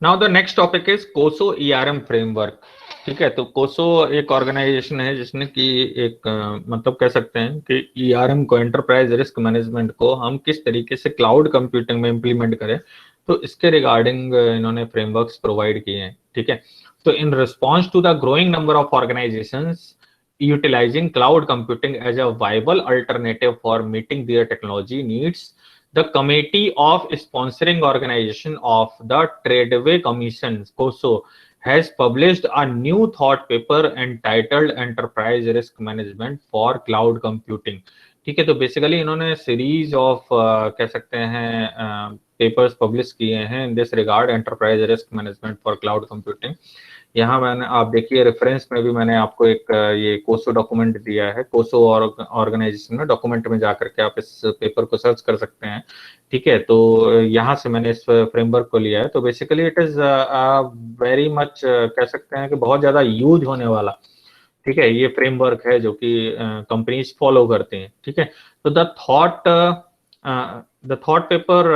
Now the next topic is कोसो ERM framework. ठीक है, तो कोसो एक ऑर्गेनाइजेशन है जिसने कि एक मतलब कह सकते हैं कि ईआरएम को, एंटरप्राइज रिस्क मैनेजमेंट को हम किस तरीके से क्लाउड कंप्यूटिंग में इंप्लीमेंट करें, तो इसके रिगार्डिंग इन्होंने फ्रेमवर्क्स प्रोवाइड किए हैं। ठीक है, तो in response to the growing number of organisations utilizing cloud computing as a viable alternative for meeting their technology needs, the Committee of Sponsoring Organization of the Tradeway Commission (COSO) has published a new thought paper entitled Enterprise Risk Management for Cloud Computing। ठीक है, तो basically इन्होंने series of कह सकते हैं papers publish किए हैं in this regard, enterprise risk management for cloud computing. यहाँ मैंने, आप देखिए रेफरेंस में भी मैंने आपको एक ये कोसो डॉक्यूमेंट दिया है। कोसो ऑर्गेनाइजेशन में डॉक्यूमेंट में जाकर के आप इस पेपर को सर्च कर सकते हैं। ठीक है, तो यहाँ से मैंने इस फ्रेमवर्क को लिया है। तो basically it is very much कह सकते हैं कि बहुत ज्यादा यूज होने वाला, ठीक है, ये फ्रेमवर्क है जो कि कंपनीज फॉलो करते हैं। ठीक है, तो the thought paper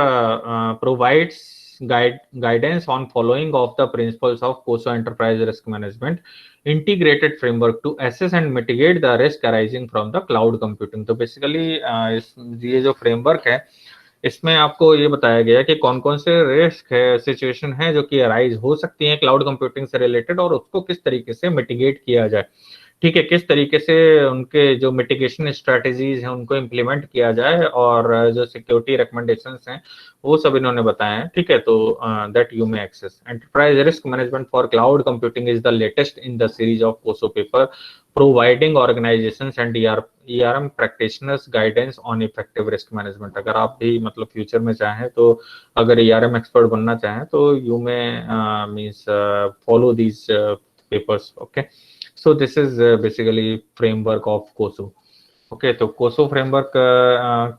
provides guidance on following of the principles of COSO enterprise risk management integrated framework to assess and mitigate the risk arising from the cloud computing। तो basically ये जो framework है इसमें आपको ये बताया गया कि कौन कौन से रिस्क है, सिचुएशन है जो कि अराइज हो सकती हैं क्लाउड कंप्यूटिंग से रिलेटेड, और उसको किस तरीके से मिटिगेट किया जाए। ठीक है, किस तरीके से उनके जो मिटिगेशन स्ट्रेटेजीज हैं उनको इम्प्लीमेंट किया जाए, और जो सिक्योरिटी रिकमेंडेशंस हैं वो सब इन्होंने बताए हैं। ठीक है, तो that you may access enterprise risk management for cloud computing is the latest in the series of COSO paper providing organisations and ERM practitioners guidance on effective risk management. अगर आप भी मतलब फ्यूचर में चाहें तो, अगर ईआरएम एक्सपर्ट बनना चाहें तो you may means follow these papers. Okay, so this is basically framework of कोसो। ओके, तो कोसो फ्रेमवर्क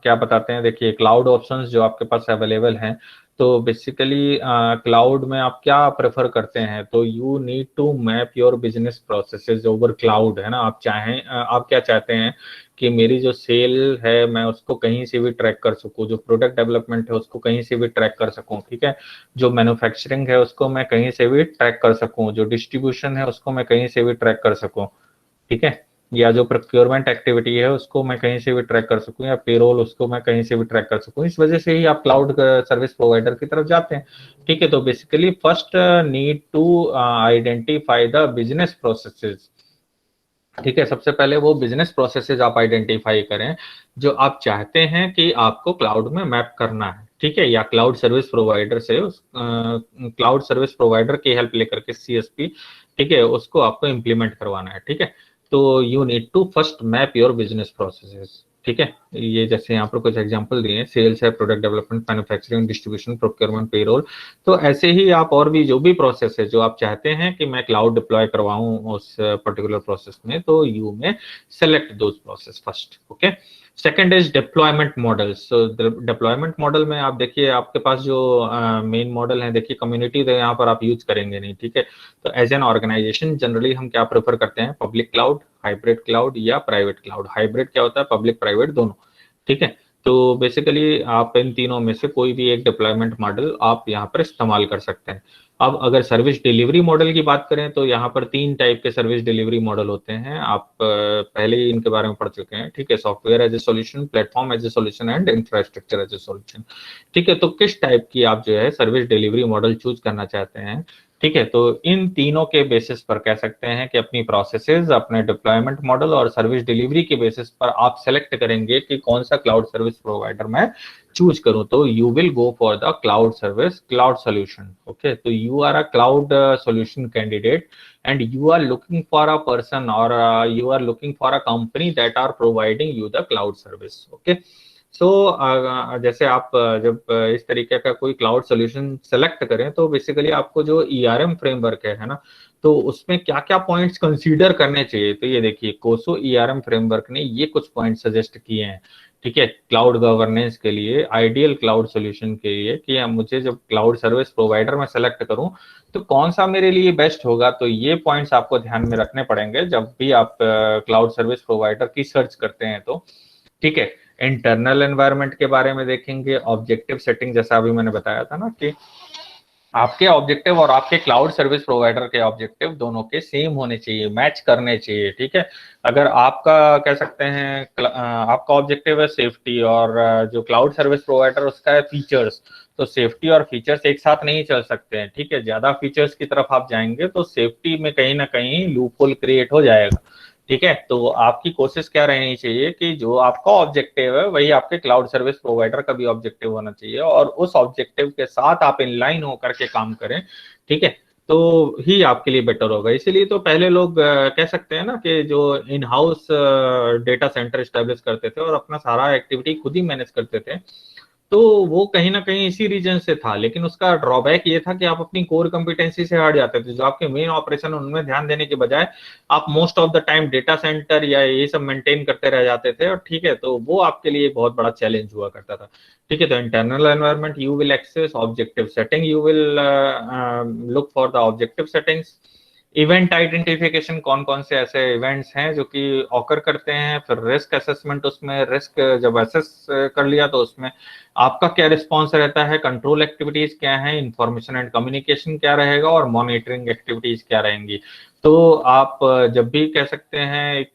क्या बताते हैं, देखिए क्लाउड ऑप्शंस जो आपके पास अवेलेबल हैं, तो बेसिकली क्लाउड में आप क्या प्रेफर करते हैं, तो you need to map your business processes over cloud, है ना। आप चाहें आप क्या चाहते हैं कि मेरी जो सेल है मैं उसको कहीं से भी ट्रैक कर सकूं, जो प्रोडक्ट डेवलपमेंट है उसको कहीं से भी ट्रैक कर सकूं, ठीक है, जो मैन्युफैक्चरिंग है उसको मैं कहीं से भी ट्रैक कर सकूं, जो डिस्ट्रीब्यूशन है उसको मैं कहीं से भी ट्रैक कर सकूं, ठीक है, या जो प्रोक्योरमेंट एक्टिविटी है उसको मैं कहीं से भी ट्रैक कर सकूं, या पेरोल उसको मैं कहीं से भी ट्रैक कर सकूं। इस वजह से ही आप क्लाउड सर्विस प्रोवाइडर की तरफ जाते हैं। ठीक है, तो basically first need to identify the business processes. ठीक है, सबसे पहले वो बिजनेस प्रोसेसेस आप आइडेंटिफाई करें जो आप चाहते हैं कि आपको क्लाउड में मैप करना है। ठीक है, या क्लाउड सर्विस प्रोवाइडर से उस क्लाउड सर्विस प्रोवाइडर की हेल्प लेकर के सीएसपी, ठीक है, उसको आपको इम्प्लीमेंट करवाना है। ठीक है, तो you need to first map your business processes. ठीक है, ये जैसे यहाँ पर कुछ एग्जांपल दिए हैं, सेल्स है, product development, manufacturing, distribution, procurement, payroll. तो ऐसे ही आप और भी जो भी प्रोसेस है जो आप चाहते हैं कि मैं क्लाउड डिप्लॉय करवाऊं उस पर्टिकुलर प्रोसेस में, तो यू में select those process first. Okay, second is deployment models. So deployment model में आप देखिए आपके पास जो मेन मॉडल है, देखिए कम्युनिटी तो यहाँ पर आप यूज करेंगे नहीं। ठीक है, तो एज एन ऑर्गेनाइजेशन जनरली हम क्या प्रेफर करते हैं, पब्लिक क्लाउड, हाइब्रिड क्लाउड या प्राइवेट क्लाउड। हाइब्रिड क्या होता है, पब्लिक प्राइवेट दोनों। ठीक है, तो बेसिकली आप इन तीनों में से कोई भी एक डिप्लॉयमेंट मॉडल आप यहाँ पर इस्तेमाल कर सकते हैं। अब अगर सर्विस डिलीवरी मॉडल की बात करें तो यहाँ पर 3 टाइप के सर्विस डिलीवरी मॉडल होते हैं। आप पहले ही इनके बारे में पढ़ चुके हैं। ठीक है, software as a solution, platform as a solution and infrastructure as a solution. ठीक है, तो किस टाइप की आप जो है सर्विस डिलीवरी मॉडल चूज करना चाहते हैं। ठीक है, तो इन तीनों के बेसिस पर कह सकते हैं कि अपनी प्रोसेसेस, अपने डिप्लॉयमेंट मॉडल और सर्विस डिलीवरी के बेसिस पर आप सेलेक्ट करेंगे कि कौन सा क्लाउड सर्विस प्रोवाइडर मैं चूज करूं। तो you will go for the cloud service, cloud solution. Okay, तो you are a cloud solution candidate and you are looking for a person or you are looking for a company that are providing you the cloud service। okay, सो जैसे आप जब इस तरीके का कोई cloud solution select करें तो basically आपको जो ईआरएम फ्रेमवर्क है ना, तो उसमें क्या क्या पॉइंट्स कंसीडर करने चाहिए। तो ये देखिए कोसो ईआरएम फ्रेमवर्क ने ये कुछ पॉइंट सजेस्ट किए हैं। ठीक है, क्लाउड गवर्नेंस के लिए, आइडियल क्लाउड सोल्यूशन के लिए, कि मुझे जब क्लाउड सर्विस प्रोवाइडर में सेलेक्ट करूं तो कौन सा मेरे लिए बेस्ट होगा। तो ये पॉइंट्स आपको ध्यान में रखने पड़ेंगे जब भी आप क्लाउड सर्विस प्रोवाइडर की सर्च करते हैं। तो ठीक है, इंटरनल एनवायरनमेंट के बारे में देखेंगे, ऑब्जेक्टिव सेटिंग, जैसा अभी मैंने बताया था ना कि आपके ऑब्जेक्टिव और आपके क्लाउड सर्विस प्रोवाइडर के ऑब्जेक्टिव दोनों के सेम होने चाहिए, मैच करने चाहिए, ठीक है। अगर आपका कह सकते हैं आपका ऑब्जेक्टिव है सेफ्टी और जो क्लाउड सर्विस प्रोवाइडर उसका है फीचर्स, तो सेफ्टी और फीचर्स एक साथ नहीं चल सकते हैं, ठीक है। ज्यादा फीचर्स की तरफ आप जाएंगे तो सेफ्टी में कहीं ना कहीं लूपहोल क्रिएट हो जाएगा, ठीक है। तो आपकी कोशिश क्या रहनी चाहिए कि जो आपका ऑब्जेक्टिव है वही आपके क्लाउड सर्विस प्रोवाइडर का भी ऑब्जेक्टिव होना चाहिए, और उस ऑब्जेक्टिव के साथ आप इनलाइन होकर के काम करें, ठीक है। तो ही आपके लिए बेटर होगा। इसीलिए तो पहले लोग कह सकते हैं ना कि जो in house data centre establish करते थे और अपना सारा एक्टिविटी खुद ही मैनेज करते थे, तो वो कहीं ना कहीं इसी रीजन से था। लेकिन उसका ड्रॉबैक ये था कि आप अपनी कोर कंपिटेंसी से हट जाते थे, जो आपके मेन ऑपरेशन उनमें ध्यान देने के बजाय आप most of the time data centre या ये सब मेंटेन करते रह जाते थे, और ठीक है, तो वो आपके लिए बहुत बड़ा चैलेंज हुआ करता था, ठीक है। तो internal environment you will access, objective setting you will look for the objective settings, event identification, कौन कौन से ऐसे इवेंट्स हैं जो कि ऑकर करते हैं, फिर रिस्क असेसमेंट, उसमें रिस्क जब असेस कर लिया तो उसमें आपका क्या रिस्पॉन्स रहता है, कंट्रोल एक्टिविटीज क्या है, इंफॉर्मेशन एंड कम्युनिकेशन क्या रहेगा, और मॉनिटरिंग एक्टिविटीज क्या रहेंगी। तो आप जब भी कह सकते हैं एक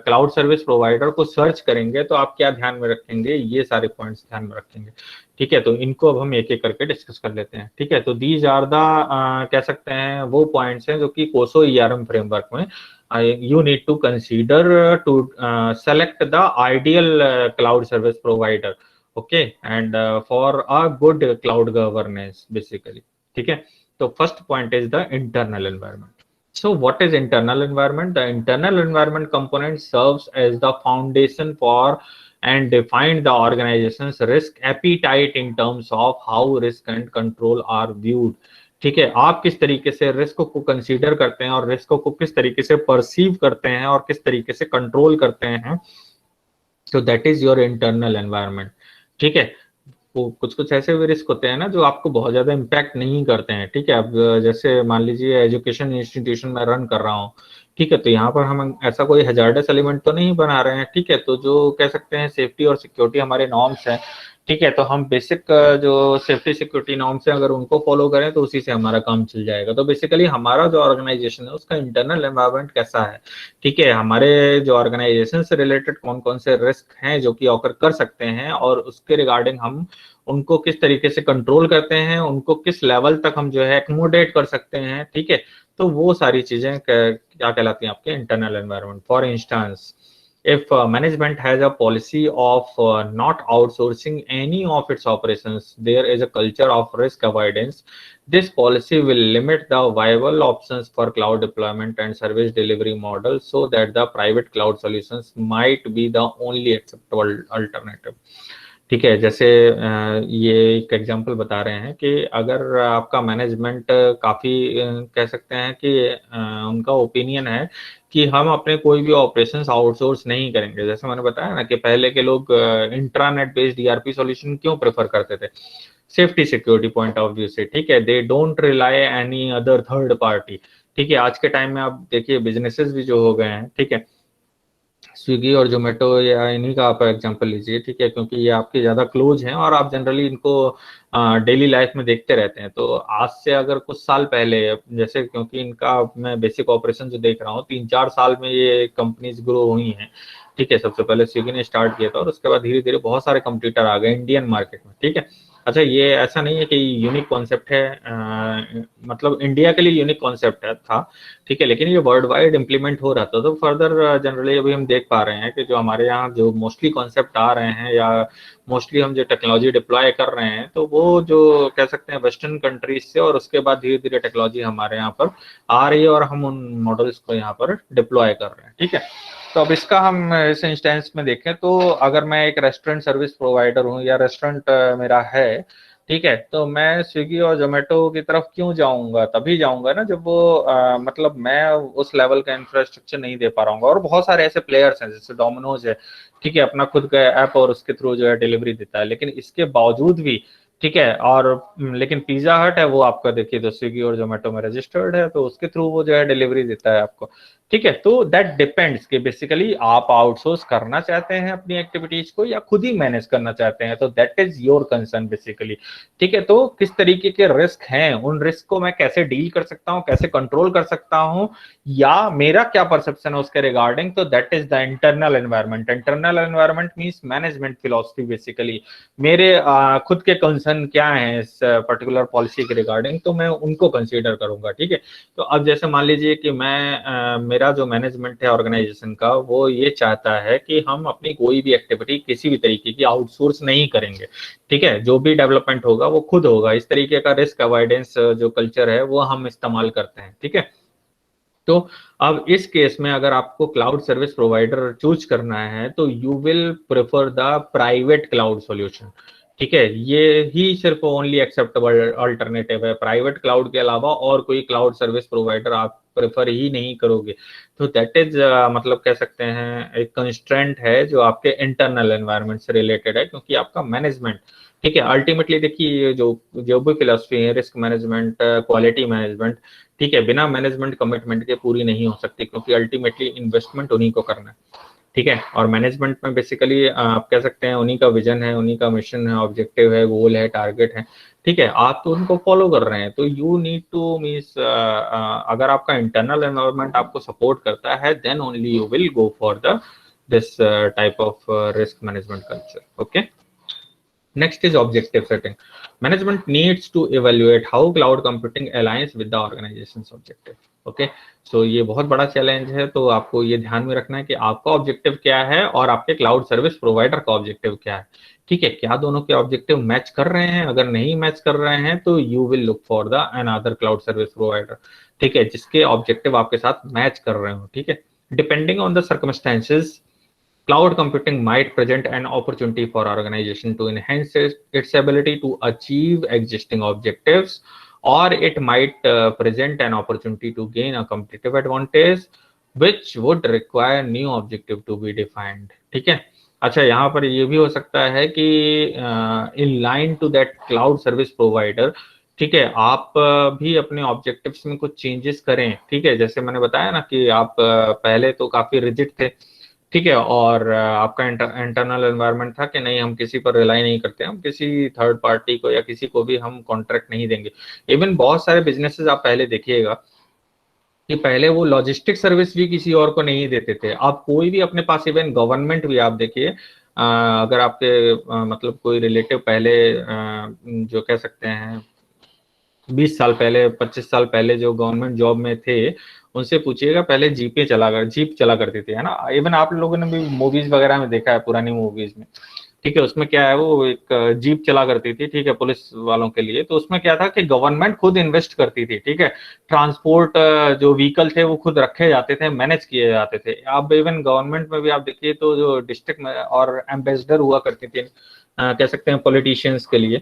क्लाउड सर्विस प्रोवाइडर को सर्च करेंगे तो आप क्या ध्यान में रखेंगे, ये सारे पॉइंट्स ध्यान में रखेंगे, ठीक है। तो इनको अब हम एक एक करके डिस्कस कर लेते हैं, ठीक है। तो दीज आर द कह सकते हैं वो पॉइंट्स हैं जो कि कोसो ईआरएम फ्रेमवर्क में you need to consider to select the ideal cloud service provider, okay, and for a good cloud governance basically, ठीक है। तो first point is the internal environment. So what is internal environment? The internal environment component serves as the foundation for and define the organization's risk appetite in terms of how risk and control are viewed, ठीक है। आप किस तरीके से risk को consider करते हैं और रिस्क को किस तरीके से परसीव करते हैं और किस तरीके से कंट्रोल करते हैं, तो that is your internal environment, ठीक है। वो कुछ कुछ ऐसे भी रिस्क होते हैं ना जो आपको बहुत ज्यादा इम्पैक्ट नहीं करते हैं, ठीक है। अब जैसे मान लीजिए एजुकेशन इंस्टीट्यूशन में रन कर रहा हूँ, ठीक है, तो यहाँ पर हम ऐसा कोई हजार्डस एलिमेंट तो नहीं बना रहे हैं, ठीक है। तो जो कह सकते हैं सेफ्टी और सिक्योरिटी हमारे नॉर्म्स हैं, ठीक है, तो हम बेसिक जो सेफ्टी सिक्योरिटी नॉर्म्स हैं अगर उनको फॉलो करें तो उसी से हमारा काम चल जाएगा। तो बेसिकली हमारा जो ऑर्गेनाइजेशन है उसका इंटरनल एनवायरनमेंट कैसा है, ठीक है, हमारे जो ऑर्गेनाइजेशन से रिलेटेड कौन कौन से रिस्क हैं जो कि ऑकर कर सकते हैं, और उसके रिगार्डिंग हम उनको किस तरीके से कंट्रोल करते हैं, उनको किस लेवल तक हम जो है एकोमोडेट कर सकते हैं, ठीक है। तो वो सारी चीजें क्या कहलाती हैं आपके internal environment. For instance, if management has a policy of not outsourcing any of its operations, there is a culture of risk avoidance. This policy will limit the viable options for cloud deployment and service delivery models, so that the private cloud solutions might be the only acceptable alternative, ठीक है। जैसे ये एक example बता रहे हैं कि अगर आपका मैनेजमेंट काफ़ी कह सकते हैं कि उनका ओपिनियन है कि हम अपने कोई भी ऑपरेशंस आउटसोर्स नहीं करेंगे। जैसे मैंने बताया ना कि पहले के लोग इंट्रानेट बेस्ड ईआरपी सॉल्यूशन क्यों प्रेफर करते थे, safety security point of view से, ठीक है। They don't rely any other third party, ठीक है। आज के टाइम में आप देखिए बिजनेसेस भी जो हो गए हैं, ठीक है, स्विगी और जोमेटो या इन्हीं का आप एग्जांपल लीजिए, ठीक है, क्योंकि ये आपके ज़्यादा क्लोज हैं और आप जनरली इनको डेली लाइफ में देखते रहते हैं। तो आज से अगर कुछ साल पहले, जैसे क्योंकि इनका मैं बेसिक ऑपरेशन जो देख रहा हूँ 3-4 साल में ये कंपनीज ग्रो हुई हैं, ठीक है। सबसे पहले स्विगी ने स्टार्ट किया था और उसके बाद धीरे धीरे बहुत सारे कंपटीटर आ गए इंडियन मार्केट में, ठीक है। अच्छा, ये ऐसा नहीं है कि यूनिक कॉन्सेप्ट है, मतलब इंडिया के लिए यूनिक कॉन्सेप्ट है था, ठीक है, लेकिन ये वर्ल्ड वाइड इम्प्लीमेंट हो रहा था। तो फर्दर जनरली अभी हम देख पा रहे हैं कि जो हमारे यहाँ जो मोस्टली कॉन्सेप्ट आ रहे हैं या मोस्टली हम जो टेक्नोलॉजी डिप्लॉय कर रहे हैं, तो वो जो कह सकते हैं वेस्टर्न कंट्रीज से, और उसके बाद धीरे धीरे टेक्नोलॉजी हमारे यहाँ पर आ रही है और हम उन मॉडल्स को यहाँ पर डिप्लॉय कर रहे हैं, ठीक है। तो अब इसका हम इस इंस्टेंस में देखें तो अगर मैं एक रेस्टोरेंट सर्विस प्रोवाइडर हूँ या रेस्टोरेंट मेरा है, ठीक है, तो मैं स्विगी और जोमेटो की तरफ क्यों जाऊंगा, तभी जाऊंगा ना जब वो मतलब मैं उस लेवल का इंफ्रास्ट्रक्चर नहीं दे पा रहा हूँ। और बहुत सारे ऐसे प्लेयर्स हैं जैसे डोमिनोज है, ठीक है, अपना खुद का ऐप और उसके थ्रू जो है डिलीवरी देता है, लेकिन इसके बावजूद भी, ठीक है, और लेकिन पिज्जा हट है वो आपका देखिए तो स्विगी और जोमेटो में रजिस्टर्ड है, तो उसके थ्रू वो जो है डिलीवरी देता है आपको, ठीक है, तो दैट डिपेंड्स कि बेसिकली आप आउटसोर्स करना चाहते हैं अपनी एक्टिविटीज को या खुद ही मैनेज करना चाहते हैं, तो that is your concern basically. ठीक है, तो किस तरीके के रिस्क हैं, उन रिस्क को मैं कैसे डील कर सकता हूं, कैसे कंट्रोल कर सकता हूं, या मेरा क्या परसेप्शन है उसके रिगार्डिंग, तो that is the internal environment. Internal environment means management philosophy basically. मेरे खुद के कंसर्न क्या है इस पर्टिकुलर पॉलिसी के रिगार्डिंग, तो मैं उनको कंसीडर करूंगा। ठीक है, तो अब जैसे मान लीजिए कि मेरा जो मैनेजमेंट है ऑर्गेनाइजेशन का, वो ये चाहता है कि हम अपनी कोई भी एक्टिविटी किसी भी तरीके की आउटसोर्स नहीं करेंगे। ठीक है, जो भी डेवलपमेंट होगा वो खुद होगा। इस तरीके का रिस्क अवॉइडेंस जो कल्चर है वो हम इस्तेमाल करते हैं। ठीक है, तो अब इस केस में अगर आपको क्लाउड सर्विस प्रोवाइडर चूज करना है तो you will prefer the private cloud solution. ठीक है, ये ही सिर्फ ओनली एक्सेप्टेबल अल्टरनेटिव है। प्राइवेट क्लाउड के अलावा और कोई क्लाउड सर्विस प्रोवाइडर आप प्रेफर ही नहीं करोगे। तो दैट इज मतलब कह सकते हैं एक कंस्ट्रेंट है जो आपके इंटरनल एनवायरनमेंट से रिलेटेड है, क्योंकि आपका मैनेजमेंट, ठीक है, अल्टीमेटली देखिए जो जो भी फिलोसफी है, रिस्क मैनेजमेंट, क्वालिटी मैनेजमेंट, ठीक है, बिना मैनेजमेंट कमिटमेंट के पूरी नहीं हो सकती, क्योंकि अल्टीमेटली इन्वेस्टमेंट उन्हीं को करना है। ठीक है, और मैनेजमेंट में बेसिकली आप कह सकते हैं उन्हीं का विजन है, उन्हीं का मिशन है, ऑब्जेक्टिव है, गोल है, टारगेट है। ठीक है, आप तो उनको फॉलो कर रहे हैं, तो यू नीड टू मीन्स अगर आपका इंटरनल एनवायरनमेंट आपको सपोर्ट करता है then only you will go for the this type of risk management culture. Okay, next is objective setting. Management needs to evaluate how cloud computing aligns with the organization's objective. Okay, so ये बहुत बड़ा challenge है, तो आपको ये ध्यान में रखना है कि आपका ऑब्जेक्टिव क्या है और आपके क्लाउड सर्विस प्रोवाइडर का ऑब्जेक्टिव क्या है। ठीक है, क्या दोनों के ऑब्जेक्टिव मैच कर रहे हैं? अगर नहीं मैच कर रहे हैं तो you will look for the another cloud service provider. ठीक है, जिसके ऑब्जेक्टिव आपके साथ मैच कर रहे हो। ठीक है, depending on the circumstances, cloud computing might present an opportunity for organization to enhance its ability to achieve existing objectives, or it might present an opportunity to gain a competitive advantage, which would require new objective to be defined. ठीक है, अच्छा, यहाँ पर ये भी हो सकता है कि in line to that cloud service provider, ठीक है, आप भी अपने ऑब्जेक्टिव्स में कुछ चेंजेस करें। ठीक है, जैसे मैंने बताया ना कि आप पहले तो काफी रिजिड थे। ठीक है, और आपका इंटरनल एनवायरनमेंट था कि नहीं, हम किसी पर रिलाई नहीं करते, हम किसी थर्ड पार्टी को या किसी को भी हम कॉन्ट्रैक्ट नहीं देंगे। इवन बहुत सारे बिजनेसेस आप पहले देखिएगा कि पहले वो लॉजिस्टिक सर्विस भी किसी और को नहीं देते थे। आप कोई भी अपने पास, इवन गवर्नमेंट भी आप देखिए, अगर आपके मतलब कोई रिलेटिव पहले जो कह सकते हैं 20 साल पहले, 25 साल पहले जो गवर्नमेंट जॉब में थे, उनसे पूछिएगा, पहले जीप चला करती थी, है ना। इवन आप लोगों ने भी मूवीज वगैरह में देखा है, पुरानी मूवीज में। ठीक है, उसमें क्या है, वो एक जीप चला करती थी, ठीक है, पुलिस वालों के लिए। तो उसमें क्या था कि गवर्नमेंट खुद इन्वेस्ट करती थी। ठीक है, ट्रांसपोर्ट जो व्हीकल थे वो खुद रखे जाते थे, मैनेज किए जाते थे। अब इवन गवर्नमेंट में भी आप देखिए तो जो डिस्ट्रिक्ट में और एम्बेसडर हुआ करती थी, कह सकते हैं पॉलिटिशियंस के लिए।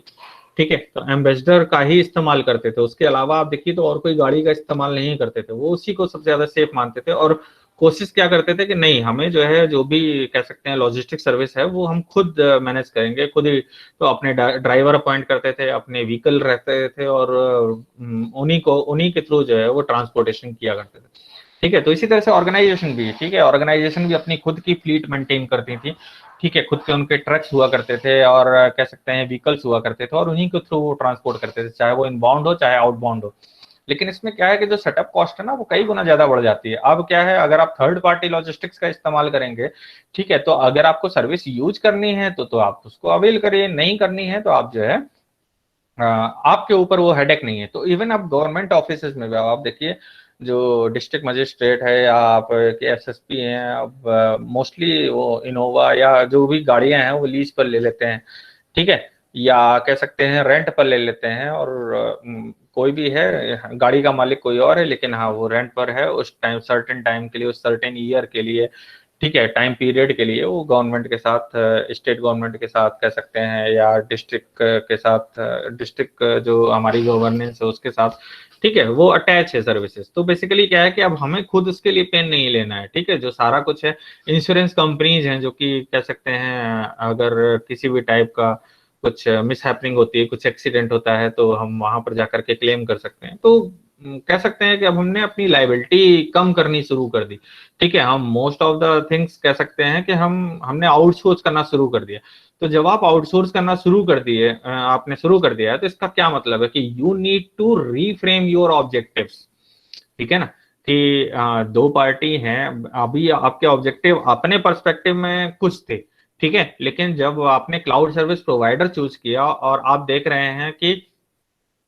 ठीक है, तो एम्बेसडर का ही इस्तेमाल करते थे, उसके अलावा आप देखिए तो और कोई गाड़ी का इस्तेमाल नहीं करते थे। वो उसी को सबसे ज्यादा सेफ मानते थे और कोशिश क्या करते थे कि नहीं, हमें जो है जो भी कह सकते हैं लॉजिस्टिक सर्विस है वो हम खुद मैनेज करेंगे, खुद ही। तो अपने ड्राइवर अपॉइंट करते थे, अपने व्हीकल रहते थे, और उन्हीं के थ्रू जो है वो ट्रांसपोर्टेशन किया करते थे। ठीक है, तो इसी तरह से ऑर्गेनाइजेशन भी, ठीक है, ऑर्गेनाइजेशन भी अपनी खुद की फ्लीट मेंटेन करती थी। ठीक है, खुद के उनके ट्रक्स हुआ करते थे और कह सकते हैं व्हीकल्स हुआ करते थे, और उन्हीं के थ्रू वो ट्रांसपोर्ट करते थे, चाहे वो इनबाउंड हो चाहे आउटबाउंड हो। लेकिन इसमें क्या है कि जो सेटअप कॉस्ट है ना, वो कई गुना ज्यादा बढ़ जाती है। अब क्या है, अगर आप थर्ड पार्टी लॉजिस्टिक्स का इस्तेमाल करेंगे, ठीक है, तो अगर आपको सर्विस यूज करनी है तो आप उसको अवेल करिए, नहीं करनी है तो आप जो है आपके ऊपर वो हेडेक नहीं है। तो इवन आप गवर्नमेंट ऑफिस में भी आप देखिए, जो डिस्ट्रिक्ट मजिस्ट्रेट है या आप के एसएसपी हैं, अब मोस्टली वो इनोवा या जो भी गाड़ियां हैं वो लीज पर ले लेते हैं। ठीक है, या कह सकते हैं रेंट पर ले लेते हैं, और कोई भी है, गाड़ी का मालिक कोई और है, लेकिन हाँ वो रेंट पर है उस टाइम, सर्टेन टाइम के लिए, उस सर्टेन ईयर के लिए। ठीक है, टाइम पीरियड के लिए वो गवर्नमेंट के साथ, स्टेट गवर्नमेंट के साथ कह सकते हैं, या डिस्ट्रिक्ट के साथ, डिस्ट्रिक्ट जो हमारी गवर्नेंस है उसके साथ। ठीक है, वो अटैच है सर्विसेज। तो बेसिकली क्या है कि अब हमें खुद उसके लिए पेन नहीं लेना है। ठीक है, जो सारा कुछ है, इंश्योरेंस कंपनीज हैं जो कि कह सकते हैं अगर किसी भी टाइप का कुछ मिस हैपनिंग होती है, कुछ एक्सीडेंट होता है, तो हम वहां पर जाकर के क्लेम कर सकते हैं। तो कह सकते हैं कि अब हमने अपनी लाइबिलिटी कम करनी शुरू कर दी। ठीक है, हम मोस्ट ऑफ द थिंग्स कह सकते हैं कि हमने आउटसोर्स करना शुरू कर दिया। तो जब आप आउटसोर्स करना शुरू कर दिए, आपने शुरू कर दिया है, तो इसका क्या मतलब है कि you need to reframe your objectives. ठीक है ना, कि दो पार्टी हैं, अभी आपके ऑब्जेक्टिव अपने पर्सपेक्टिव में कुछ थे। ठीक है, लेकिन जब आपने क्लाउड सर्विस प्रोवाइडर चूज किया और आप देख रहे हैं कि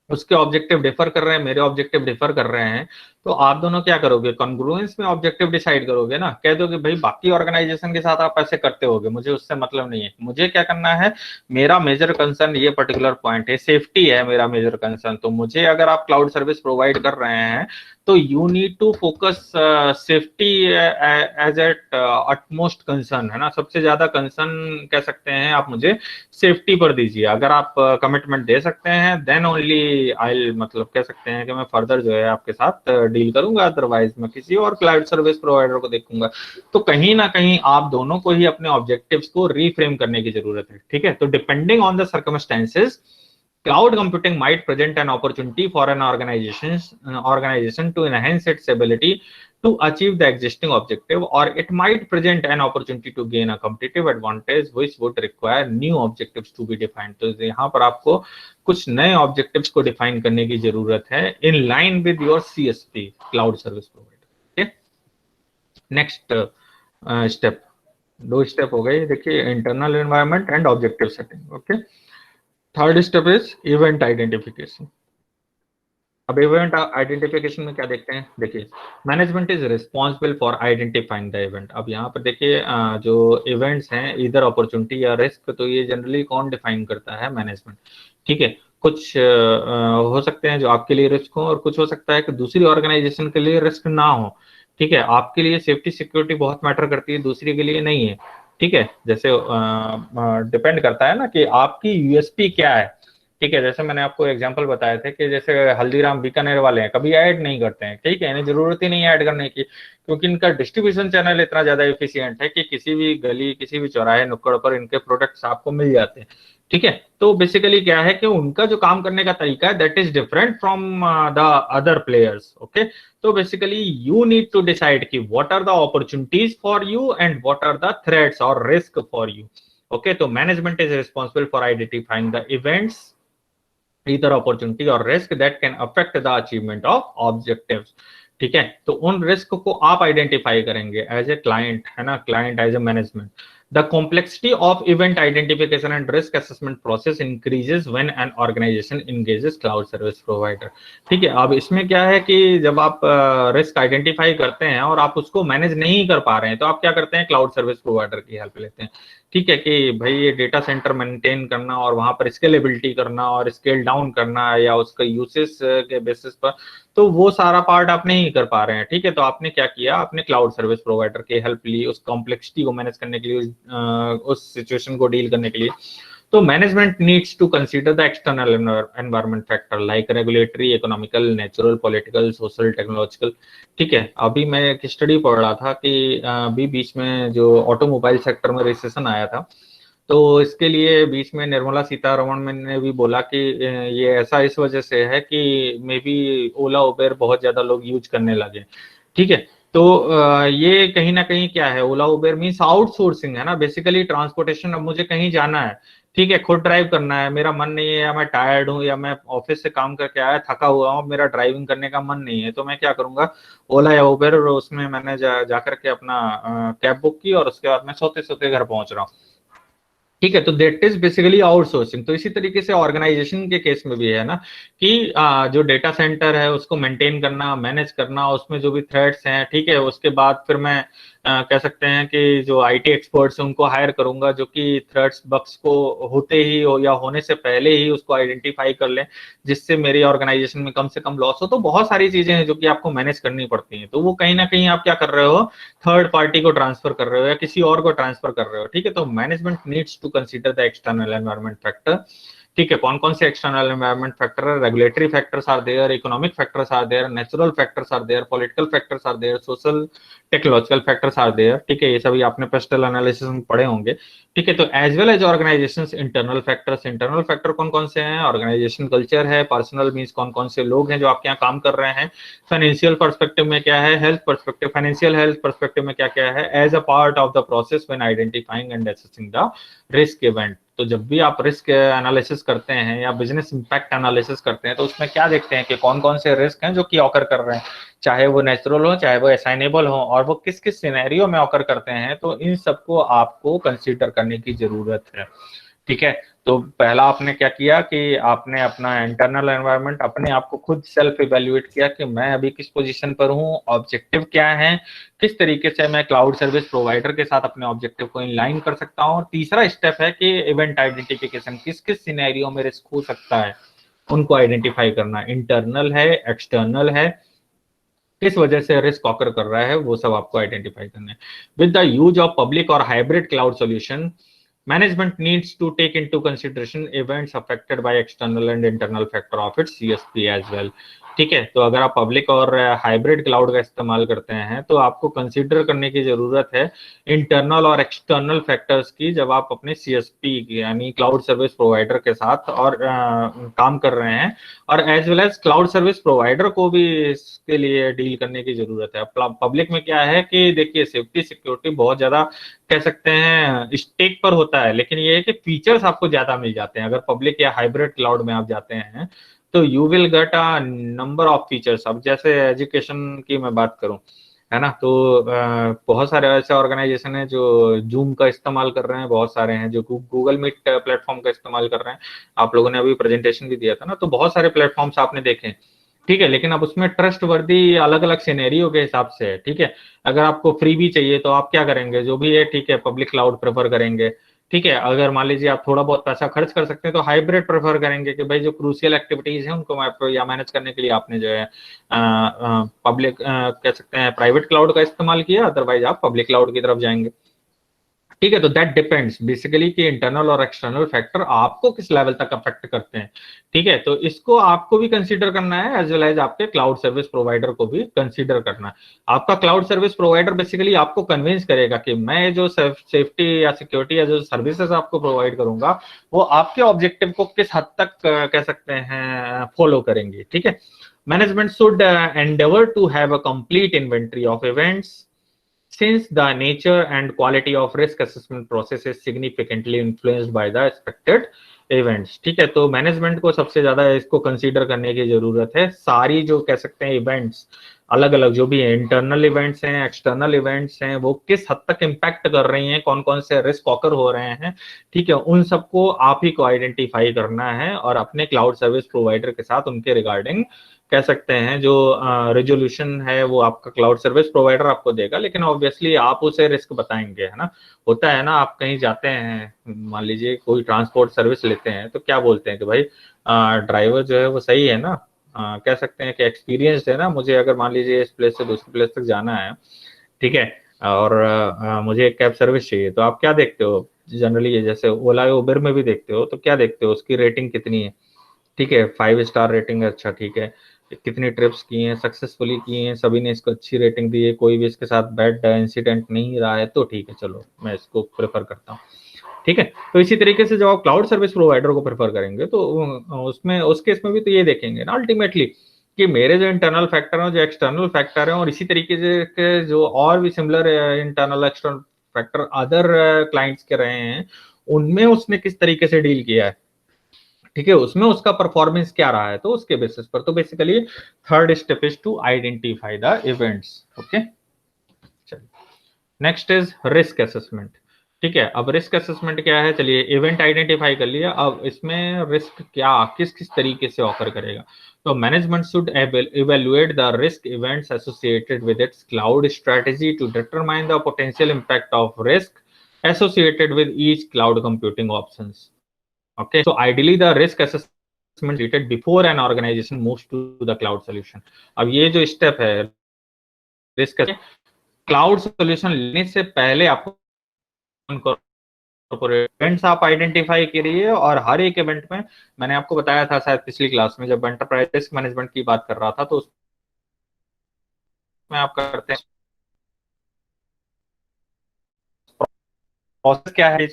उसके ऑब्जेक्टिव डिफर कर रहे हैं, मेरे ऑब्जेक्टिव डिफर कर रहे हैं, तो आप दोनों क्या करोगे, कॉन्ग्रुएंस में ऑब्जेक्टिव डिसाइड करोगे ना। कह दो कि भाई बाकी ऑर्गेनाइजेशन के साथ आप ऐसे करते होगे, मुझे उससे मतलब नहीं है, मुझे क्या करना है, मेरा मेजर कंसर्न ये पर्टिकुलर पॉइंट है, सेफ्टी है मेरा मेजर कंसर्न। तो मुझे अगर आप क्लाउड सर्विस प्रोवाइड कर रहे हैं तो you need to focus safety as at utmost concern, है ना, सबसे ज्यादा कंसर्न कह सकते हैं आप मुझे सेफ्टी पर दीजिए। अगर आप कमिटमेंट दे सकते हैं देन ओनली आई, मतलब कह सकते हैं कि मैं फर्दर जो है आपके साथ डील करूंगा, अदरवाइज मैं किसी और क्लाउड सर्विस प्रोवाइडर को देखूंगा। तो कहीं ना कहीं आप दोनों को ही अपने ऑब्जेक्टिव्स को रीफ्रेम करने की जरूरत है। ठीक है, तो depending on the circumstances, cloud computing might present an opportunity for an organization to enhance its ability to achieve the existing objective, or it might present an opportunity to gain a competitive advantage which would require new objectives to be defined। तो यहाँ पर आपको कुछ नए objectives को define करने की जरूरत है in line with your CSP, cloud service provider. ठीक है, नेक्स्ट स्टेप, दो स्टेप हो गए देखिए, internal environment and objective setting. Okay, third step is event identification. अब इवेंट आइडेंटिफिकेशन में क्या देखते हैं, देखिए, management is responsible for identifying the event. अब यहाँ पर देखिए जो इवेंट्स हैं, इधर अपॉर्चुनिटी या रिस्क, तो ये जनरली कौन डिफाइन करता है, मैनेजमेंट। ठीक है, कुछ हो सकते हैं जो आपके लिए रिस्क हो, और कुछ हो सकता है कि दूसरी ऑर्गेनाइजेशन के लिए रिस्क ना हो। ठीक है, आपके लिए सेफ्टी सिक्योरिटी बहुत मैटर करती है, दूसरी के लिए नहीं है। ठीक है, जैसे डिपेंड करता है ना कि आपकी यूएसपी क्या है। ठीक है, जैसे मैंने आपको एग्जांपल बताए थे कि जैसे हल्दीराम बीकानेर वाले हैं, कभी ऐड नहीं करते हैं। ठीक है, इन्हें जरूरत ही नहीं है ऐड करने की, क्योंकि इनका डिस्ट्रीब्यूशन चैनल इतना ज्यादा एफिशिएंट है कि किसी भी गली, किसी भी चौराहे, नुक्कड़ पर इनके प्रोडक्ट्स आपको मिल जाते हैं। ठीक है, तो बेसिकली क्या है कि उनका जो काम करने का तरीका है that is different from the other players. Okay, तो basically you need to decide कि what are the opportunities for you and what are the threats और रिस्क फॉर यू। ओके, तो management is responsible for identifying the events, either opportunity or risk that can affect the achievement of objectives। ठीक है, तो उन risk को आप identify करेंगे as a client, है ना, client as a management. The complexity of event identification and risk assessment process increases when an organisation engages cloud service provider. ठीक है, अब इसमें क्या है कि जब आप रिस्क आइडेंटिफाई करते हैं और आप उसको मैनेज नहीं कर पा रहे हैं, तो आप क्या करते हैं, क्लाउड सर्विस प्रोवाइडर की हेल्प लेते हैं। ठीक है, कि भाई ये डेटा सेंटर मेंटेन करना और वहां पर स्केलेबिलिटी करना और स्केल डाउन करना, या उसका यूसेज के बेसिस पर, तो वो सारा पार्ट आप नहीं कर पा रहे हैं। ठीक है, तो आपने क्या किया, आपने क्लाउड सर्विस प्रोवाइडर की हेल्प ली उस कॉम्प्लेक्सिटी को मैनेज करने के लिए, उस सिचुएशन को डील करने के लिए। तो management needs to consider the external environment factor like regulatory, economical, natural, political, social, technological. ठीक है, अभी मैं एक स्टडी पढ़ रहा था कि अभी बीच में जो ऑटोमोबाइल सेक्टर में रिसेशन आया था, तो इसके लिए बीच में निर्मला सीतारमण ने भी बोला कि ये ऐसा इस वजह से है कि मे बी ओला उबेर बहुत ज्यादा लोग यूज करने लगे। ठीक है, तो ये कहीं ना कहीं क्या है, ओला उबेर मीन्स आउटसोर्सिंग, है ना, बेसिकली ट्रांसपोर्टेशन। अब मुझे कहीं जाना है, ठीक है, खुद ड्राइव करना है, मेरा मन नहीं है, या मैं टायर्ड हूँ, या मैं ऑफिस से काम करके आया थका हुआ हूँ, मेरा ड्राइविंग करने का मन नहीं है, तो मैं क्या करूंगा, ओला या उबेर, और उसमें मैंने जाकर के अपना कैब बुक की और उसके बाद मैं सोते सोते घर पहुंच रहा हूँ। ठीक है, तो दैट इज बेसिकली आउटसोर्सिंग। तो इसी तरीके से ऑर्गेनाइजेशन के केस में भी है ना, कि जो डेटा सेंटर है उसको मेंटेन करना, मैनेज करना, उसमें जो भी थ्रेड्स हैं, ठीक है, उसके बाद फिर मैं कह सकते हैं कि जो आईटी एक्सपर्ट्स हैं उनको हायर करूंगा, जो कि थ्रेड्स, बग्स को होते ही हो या होने से पहले ही उसको आइडेंटिफाई कर लें, जिससे मेरी ऑर्गेनाइजेशन में कम से कम लॉस हो। तो बहुत सारी चीजें हैं जो कि आपको मैनेज करनी पड़ती हैं, तो वो कहीं ना कहीं आप क्या कर रहे हो, थर्ड पार्टी को ट्रांसफर कर रहे हो या किसी और को ट्रांसफर कर रहे हो। ठीक है, तो management needs to consider the external environment factor. ठीक है, कौन कौन से एक्सटर्नल एनवायरमेंट फैक्टर है, regulatory factors are there, economic factors are there, natural factors are there, political factors are there, social, technological factors are there, ठीक है, ये सभी आपने पेस्टल एनालिसिस में पढ़े होंगे, ठीक है। तो as well as organisations internal factors, internal factor कौन कौन से हैं, ऑर्गेनाइजेशन कल्चर है, पर्सनल मींस कौन कौन से लोग हैं जो आपके यहाँ काम कर रहे हैं, फाइनेंशियल पर्सपेक्टिव में क्या है, health perspective, financial health perspective में क्या क्या है, as a part of the process when identifying and assessing the risk event. तो जब भी आप रिस्क एनालिसिस करते हैं या बिजनेस इंपैक्ट एनालिसिस करते हैं तो उसमें क्या देखते हैं कि कौन कौन से रिस्क हैं जो कि ऑकर कर रहे हैं, चाहे वो नेचुरल हो चाहे वो असाइनेबल हो, और वो किस किस सिनेरियो में ऑकर करते हैं, तो इन सबको आपको कंसीडर करने की जरूरत है, ठीक है। तो पहला आपने क्या किया कि आपने अपना इंटरनल एनवायरनमेंट, अपने आप को खुद सेल्फ इवेल्युएट किया कि मैं अभी किस पोजीशन पर हूँ, ऑब्जेक्टिव क्या है, किस तरीके से मैं क्लाउड सर्विस प्रोवाइडर के साथ अपने ऑब्जेक्टिव को इनलाइन कर सकता हूँ। और तीसरा स्टेप है कि इवेंट आइडेंटिफिकेशन, किस किस सिनेरियो में रिस्क हो सकता है उनको आइडेंटिफाई करना, इंटरनल है एक्सटर्नल है, किस वजह से रिस्क ऑकर कर रहा है, वो सब आपको आइडेंटिफाई करना है। With the use of public और hybrid cloud solution, management needs to take into consideration events affected by external and internal factor of its CSP as well, ठीक है। तो अगर आप पब्लिक और हाइब्रिड क्लाउड का इस्तेमाल करते हैं तो आपको कंसीडर करने की जरूरत है इंटरनल और एक्सटर्नल फैक्टर्स की, जब आप अपने सीएसपी यानी क्लाउड सर्विस प्रोवाइडर के साथ और काम कर रहे हैं, और as well as cloud service provider को भी इसके लिए डील करने की जरूरत है। पब्लिक में क्या है कि देखिए सेफ्टी सिक्योरिटी बहुत ज्यादा कह सकते हैं स्टेक पर होता है, लेकिन ये है कि फीचर्स आपको ज्यादा मिल जाते हैं अगर पब्लिक या हाइब्रिड क्लाउड में आप जाते हैं, तो you will get a number of features. अब जैसे एजुकेशन की मैं बात करूं, है ना, तो बहुत सारे ऐसे ऑर्गेनाइजेशन है जो जूम का इस्तेमाल कर रहे हैं, बहुत सारे हैं जो गूगल मीट प्लेटफॉर्म का इस्तेमाल कर रहे हैं। आप लोगों ने अभी प्रेजेंटेशन भी दिया था ना, तो बहुत सारे प्लेटफॉर्म्स आपने देखे, ठीक है। लेकिन अब उसमें ट्रस्ट वर्दी अलग अलग सिनेरियो के हिसाब से है, ठीक है। अगर आपको फ्री भी चाहिए तो आप क्या करेंगे, जो भी है ठीक है पब्लिक क्लाउड प्रेफर करेंगे, ठीक है। अगर मान लीजिए आप थोड़ा बहुत पैसा खर्च कर सकते हैं तो हाइब्रिड प्रेफर करेंगे कि भाई जो क्रूशियल एक्टिविटीज है उनको या मैनेज करने के लिए आपने जो है पब्लिक कह सकते हैं प्राइवेट क्लाउड का इस्तेमाल किया, अदरवाइज आप पब्लिक क्लाउड की तरफ जाएंगे, ठीक है। तो दैट डिपेंड्स बेसिकली कि इंटरनल और एक्सटर्नल फैक्टर आपको किस लेवल तक अफेक्ट करते हैं, ठीक है। तो इसको आपको भी कंसीडर करना है एज वेल एज आपके क्लाउड सर्विस प्रोवाइडर को भी कंसीडर करना है। आपका क्लाउड सर्विस प्रोवाइडर बेसिकली आपको कन्विंस करेगा कि मैं जो सेफ्टी या सिक्योरिटी या जो सर्विसेज आपको प्रोवाइड करूंगा वो आपके ऑब्जेक्टिव को किस हद तक कह सकते हैं फॉलो करेंगे, ठीक है। Management should endeavour to have a complete inventory of events since the nature and quality of risk assessment process is significantly influenced by the expected events, ठीक है। तो मैनेजमेंट को सबसे ज्यादा इसको कंसीडर करने की जरूरत है, सारी जो कह सकते हैं इवेंट्स अलग अलग जो भी है, इंटरनल इवेंट्स हैं एक्सटर्नल इवेंट्स हैं, वो किस हद तक इम्पैक्ट कर रही हैं, कौन कौन से रिस्क ऑकर हो रहे हैं, ठीक है। उन सबको आप ही को आइडेंटिफाई करना है और अपने क्लाउड सर्विस प्रोवाइडर के साथ उनके रिगार्डिंग कह सकते हैं जो रेजोल्यूशन है वो आपका क्लाउड सर्विस प्रोवाइडर आपको देगा, लेकिन ऑब्वियसली आप उसे रिस्क बताएंगे, है ना। होता है ना, आप कहीं जाते हैं, मान लीजिए कोई ट्रांसपोर्ट सर्विस लेते हैं तो क्या बोलते हैं कि भाई ड्राइवर जो है वो सही है ना, कह सकते हैं कि एक्सपीरियंस है ना, मुझे अगर मान लीजिए इस प्लेस से दूसरी प्लेस तक जाना है, ठीक है, और मुझे एक कैब सर्विस चाहिए, तो आप क्या देखते हो जनरली, जैसे ओला उबर में भी देखते हो, तो क्या देखते हो उसकी रेटिंग कितनी है, ठीक है, 5 स्टार रेटिंग है, अच्छा ठीक है, कितनी ट्रिप्स की हैं, सक्सेसफुली की हैं, सभी ने इसको अच्छी रेटिंग दी है, कोई भी इसके साथ बैड इंसिडेंट नहीं रहा है, तो ठीक है चलो मैं इसको प्रेफर करता हूँ, ठीक है। तो इसी तरीके से जब आप क्लाउड सर्विस प्रोवाइडर को प्रेफर करेंगे तो उसमें उस केस में भी तो ये देखेंगे ना अल्टीमेटली कि मेरे जो इंटरनल फैक्टर हैं जो एक्सटर्नल फैक्टर हैं, और इसी तरीके से के जो और भी similar internal external factor other clients के रहे हैं उनमें उसने किस तरीके से डील किया है, ठीक है, उसमें उसका परफॉर्मेंस क्या रहा है, तो उसके बेसिस पर। तो basically third step is to identify the events, okay. चलिए नेक्स्ट इज रिस्क असेसमेंट, ठीक है। अब रिस्क असेसमेंट क्या है, चलिए इवेंट आइडेंटिफाई कर लिया, अब इसमें रिस्क क्या किस किस तरीके से ऑकर करेगा। तो management should evaluate the risk events associated with its cloud strategy to determine the potential impact of risk associated with each cloud computing options, okay, so ideally the risk assessment completed before an organization moves to the cloud solution। अब ये जो step है risk cloud solution लेने से पहले आपको events आप identify करिए, और हर एक इवेंट में मैंने आपको बताया था शायद पिछली क्लास में जब एंटरप्राइज रिस्क मैनेजमेंट की बात कर रहा था, तो उसमें आप करते हैं प्रोसेस क्या है,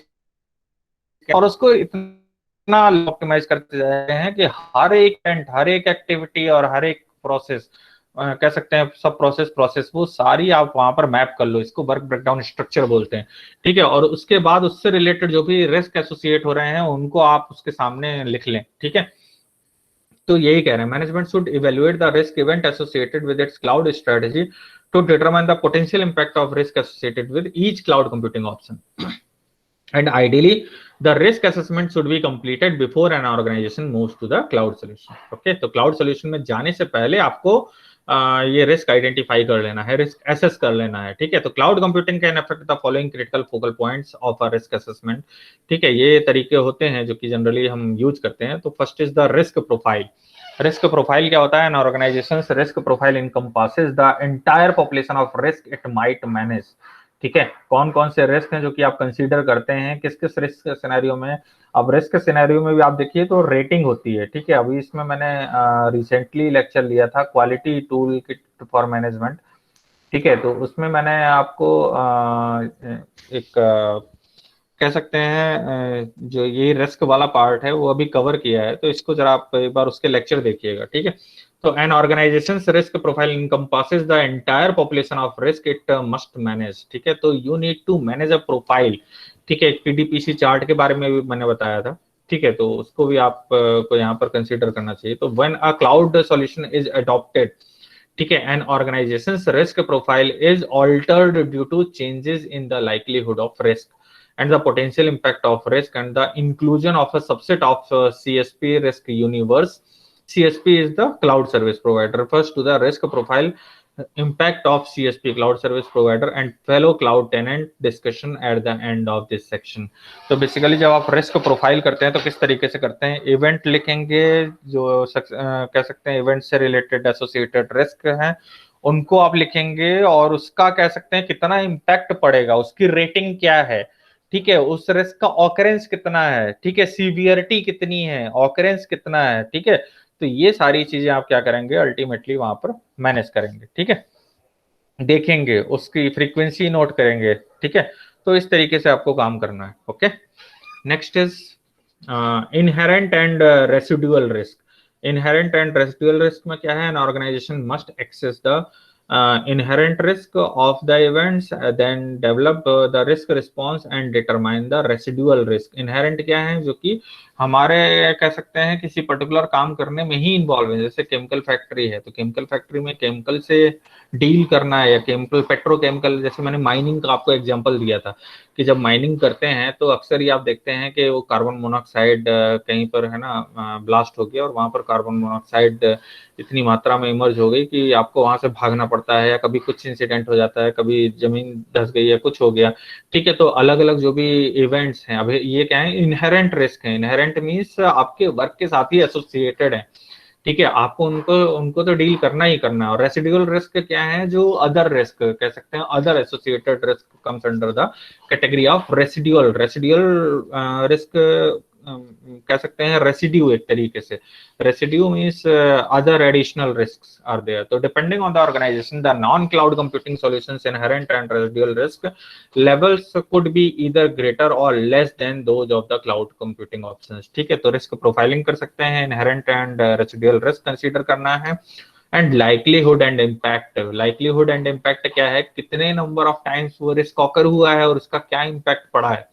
और उसको इतना ऑप्टिमाइज करते जा रहे हैं कि हर एक इवेंट, हर एक एक्टिविटी और हर एक प्रोसेस, कह सकते हैं सब प्रोसेस प्रोसेस वो सारी आप वहां पर मैप कर लो। इसको वर्क ब्रेकडाउन स्ट्रक्चर बोलते हैं, ठीक है। और उसके बाद उससे रिलेटेड जो भी रिस्क एसोसिएट हो रहे हैं उनको आप उसके सामने लिख लें, ठीक है। तो यही कह रहे हैं, management should evaluate the risk event associated with its cloud strategy to determine the potential impact of risk associated with each cloud computing option, and ideally the risk assessment should be completed before an organization moves to the cloud solution. Okay, तो cloud solution में जाने से पहले आपको ये risk identify कर लेना है, रिस्क एसेस कर लेना है, ठीक है। तो cloud computing can affect the following critical focal points of a risk assessment, ठीक है। ये तरीके होते हैं जो कि जनरली हम यूज करते हैं। तो first is the risk profile. Risk profile क्या होता है? An organisation risk profile encompasses the entire population of risk it might manage, ठीक है। कौन कौन से रिस्क हैं जो कि आप कंसीडर करते हैं, किस किस रिस्क सिनेरियो में। अब रिस्क सिनेरियो में भी आप देखिए तो रेटिंग होती है, ठीक है। अभी इसमें मैंने रिसेंटली लेक्चर लिया था quality tool kit for management, ठीक है। तो उसमें मैंने आपको एक कह सकते हैं जो ये रिस्क वाला पार्ट है वो अभी कवर किया है, तो इसको जरा आप एक बार उसके लेक्चर देखिएगा, ठीक है। तो an organisation risk profile encompasses the entire population of risk it must manage, ठीक है। तो you need to manage a profile, ठीक है। पीडीपीसी चार्ट के बारे में भी मैंने बताया था, ठीक है। तो उसको भी आप को यहाँ पर कंसीडर करना चाहिए। तो when a cloud solution is adopted, ठीक है, an organisation risk profile is altered due to changes in the likelihood of risk and the potential impact of risk and the inclusion of a subset of CSP risk universe. CSP is the cloud service provider, refers to the risk profile impact of CSP cloud service provider and fellow cloud tenant discussion at the end of this section. तो basically जब आप risk profile करते हैं तो किस तरीके से करते हैं? इवेंट लिखेंगे जो कह सकते हैं इवेंट से रिलेटेड एसोसिएटेड रिस्क हैं उनको आप लिखेंगे, और उसका कह सकते हैं कितना इम्पैक्ट पड़ेगा, उसकी रेटिंग क्या है, ठीक है। उस रिस्क का ऑकरेंस कितना है, ठीक है, सीवियरिटी कितनी है, ऑकरेंस कितना है, ठीक है। तो ये सारी चीजें आप क्या करेंगे अल्टीमेटली वहां पर मैनेज करेंगे, ठीक है। देखेंगे उसकी फ्रीक्वेंसी नोट करेंगे, ठीक है। तो इस तरीके से आपको काम करना है। Okay, next is inherent and residual risk. Inherent and residual risk में क्या है? An organisation must access the inherent risk of the events, then develop the risk response and determine the residual risk. Inherent क्या है? जो कि हमारे कह सकते हैं किसी पर्टिकुलर काम करने में ही इन्वॉल्व है। जैसे केमिकल फैक्ट्री है तो केमिकल फैक्ट्री में केमिकल से डील करना है, या केमिकल पेट्रोकेमिकल, जैसे मैंने माइनिंग का आपको एग्जांपल दिया था कि जब माइनिंग करते हैं तो अक्सर ही आप देखते हैं कि वो कार्बन मोनोऑक्साइड कहीं पर है ना ब्लास्ट हो गया और वहां पर कार्बन मोनोऑक्साइड इतनी मात्रा में इमर्ज हो गई कि आपको वहां से भागना पड़ता है, या कभी कुछ इंसिडेंट हो जाता है, कभी जमीन धस गई या कुछ हो गया, ठीक है। तो अलग अलग जो भी इवेंट्स हैं, अभी ये क्या है? इनहेरेंट रिस्क है। इनहेरेंट मीन्स आपके वर्क के साथ ही एसोसिएटेड है, ठीक है। आपको उनको उनको तो डील करना ही करना है। और रेसिडुअल रिस्क क्या है? जो अदर रिस्क कह सकते हैं, other associated risk comes under the category of residual. Residual risk कह सकते हैं रेसिड्यू, एक तरीके से residue means other additional risks are there. तो depending on the organisation the non cloud computing solutions inherent and residual risk levels could be either greater or less than those of the cloud computing options, ठीक है। तो risk profiling कर सकते हैं, inherent and residual risk consider करना है, and likelihood and impact. Likelihood and impact क्या है? कितने नंबर ऑफ टाइम्स वो रिस्क ऑकर हुआ है और उसका क्या इम्पैक्ट पड़ा है,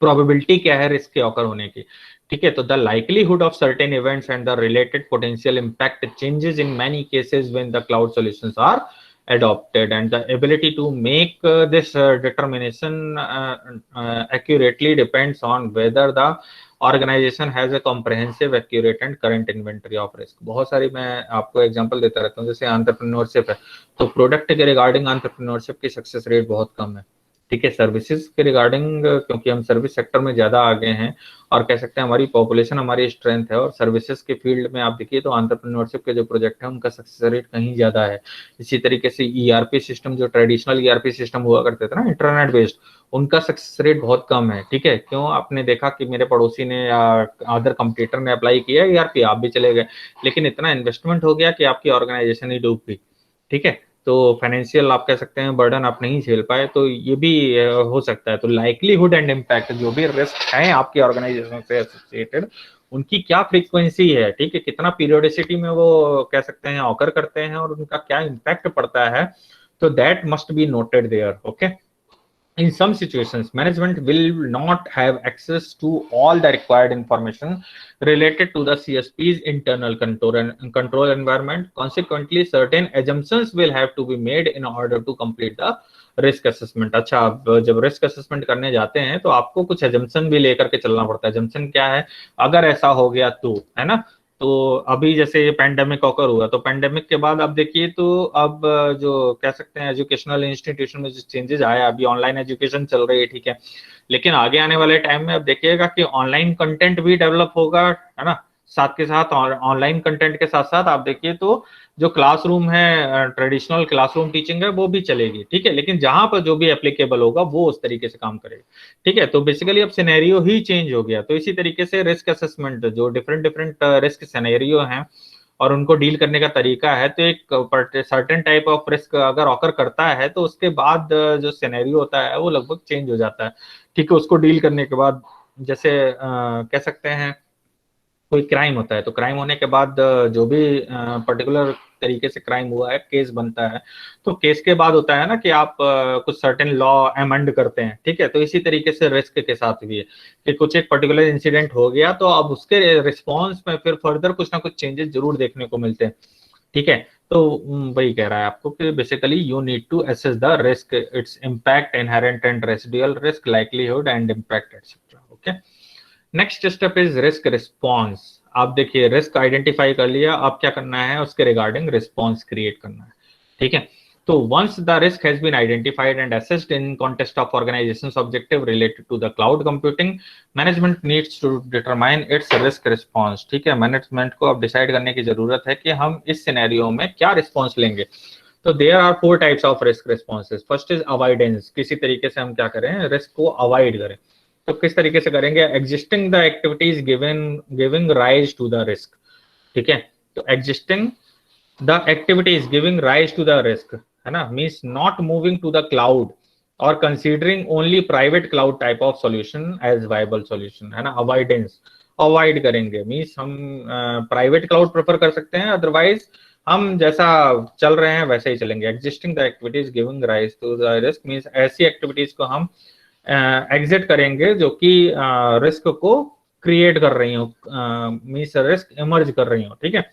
प्रोबेबिलिटी क्या है रिस्क के ऑकर होने की, ठीक है। तो the likelihood of certain events and the related potential impact changes in many cases when the cloud solutions are adopted, and the ability to make this determination accurately depends on whether the organization has a comprehensive, accurate and current inventory of risk. बहुत सारी मैं आपको example देता रहता हूँ। जैसे entrepreneurship है तो प्रोडक्ट के रिगार्डिंग एंटरप्रेन्योरशिप की सक्सेस रेट बहुत कम है, ठीक है। सर्विसेज के रिगार्डिंग क्योंकि हम सर्विस सेक्टर में ज्यादा आगे हैं और कह सकते हैं हमारी पॉपुलेशन हमारी स्ट्रेंथ है, और सर्विसेज के फील्ड में आप देखिए तो एंटरप्रेन्योरशिप के जो प्रोजेक्ट है उनका सक्सेस रेट कहीं ज्यादा है। इसी तरीके से ईआरपी सिस्टम, जो ट्रेडिशनल ईआरपी सिस्टम हुआ करते थे ना इंटरनेट बेस्ड, उनका सक्सेस रेट बहुत कम है, ठीक है। क्यों? आपने देखा कि मेरे पड़ोसी ने या अदर कंपटीटर ने अप्लाई किया ईआरपी, आप भी चले गए, लेकिन इतना इन्वेस्टमेंट हो गया कि आपकी ऑर्गेनाइजेशन ही डूब गई, ठीक है। तो फाइनेंशियल आप कह सकते हैं बर्डन आप नहीं झेल पाए, तो ये भी हो सकता है। तो लाइकलीहुड एंड इम्पैक्ट, जो भी रिस्क हैं आपकी ऑर्गेनाइजेशन से एसोसिएटेड, उनकी क्या फ्रीक्वेंसी है, ठीक है, कितना पीरियोडिसिटी में वो कह सकते हैं ऑकर करते हैं और उनका क्या इम्पैक्ट पड़ता है, तो that must be noted there. Okay, in some situations management will not have access to all the required information related to the CSP's internal control environment. Consequently certain assumptions will have to be made in order to complete the risk assessment. अच्छा, अब जब risk assessment करने जाते हैं तो आपको कुछ assumption भी लेकर के चलना पड़ता है। एजम्पशन क्या है, अगर ऐसा हो गया तो, है ना। तो अभी जैसे ये पैंडेमिक ऑकर हुआ, तो पैंडेमिक के बाद अब देखिए, तो अब जो कह सकते हैं एजुकेशनल इंस्टीट्यूशन में जो चेंजेस आया, अभी ऑनलाइन एजुकेशन चल रही है, ठीक है, लेकिन आगे आने वाले टाइम में अब देखिएगा कि ऑनलाइन कंटेंट भी डेवलप होगा, है ना। साथ के साथ ऑनलाइन कंटेंट के साथ साथ आप देखिए तो जो क्लासरूम है, ट्रेडिशनल क्लासरूम टीचिंग है, वो भी चलेगी, ठीक है, लेकिन जहां पर जो भी एप्लीकेबल होगा वो उस तरीके से काम करेगा, ठीक है। तो बेसिकली अब सिनेरियो ही चेंज हो गया। तो इसी तरीके से रिस्क असेसमेंट, जो डिफरेंट डिफरेंट रिस्क सिनेरियो हैं और उनको डील करने का तरीका है, तो एक सर्टेन टाइप ऑफ रिस्क अगर ऑकर करता है तो उसके बाद जो सिनेरियो होता है वो लगभग चेंज हो जाता है, ठीक है। उसको डील करने के बाद जैसे कह सकते हैं कोई क्राइम होता है, तो क्राइम होने के बाद जो भी पर्टिकुलर तरीके से क्राइम हुआ है, केस बनता है, तो केस के बाद होता है ना कि आप कुछ सर्टेन लॉ अमेंड करते हैं, ठीक है। तो इसी तरीके से रिस्क के साथ भी है कि कुछ एक पर्टिकुलर इंसिडेंट हो गया तो अब उसके रिस्पॉन्स में फिर फर्दर कुछ ना कुछ चेंजेस जरूर देखने को मिलते हैं, ठीक है। तो वही कह रहा है आपको कि basically you need to assess the risk, its impact, inherent and residual risk, likelihood and impact etcetera. Okay, next step is risk response. आप देखिए रिस्क आइडेंटिफाई कर लिया, अब क्या करना है, उसके रिगार्डिंग रिस्पॉन्स क्रिएट करना है, ठीक है। तो once the risk has been identified and assessed in context of organization's objective related to the cloud computing, management needs to determine its risk response, ठीक है। मैनेजमेंट को अब डिसाइड करने की जरूरत है कि हम इस सिनेरियो में क्या रिस्पॉन्स लेंगे। तो there are 4 types of risk responses. First is avoidance, किसी तरीके से हम क्या करें, रिस्क को अवॉइड करें। तो किस तरीके से करेंगे, existing the activities giving rise to the risk, ठीक है। तो existing the activities giving rise to the risk, है ना, means not moving to the cloud और considering only private cloud type of solution as viable solution, है ना। Avoidance, avoid करेंगे means हम प्राइवेट क्लाउड प्रेफर कर सकते हैं, अदरवाइज हम जैसा चल रहे हैं वैसे ही चलेंगे। Existing the activities giving rise to the risk means ऐसी एक्टिविटीज को हम एग्जिट करेंगे जो कि रिस्क को क्रिएट कर रही हो, मीन्स रिस्क इमर्ज कर रही हो, ठीक है,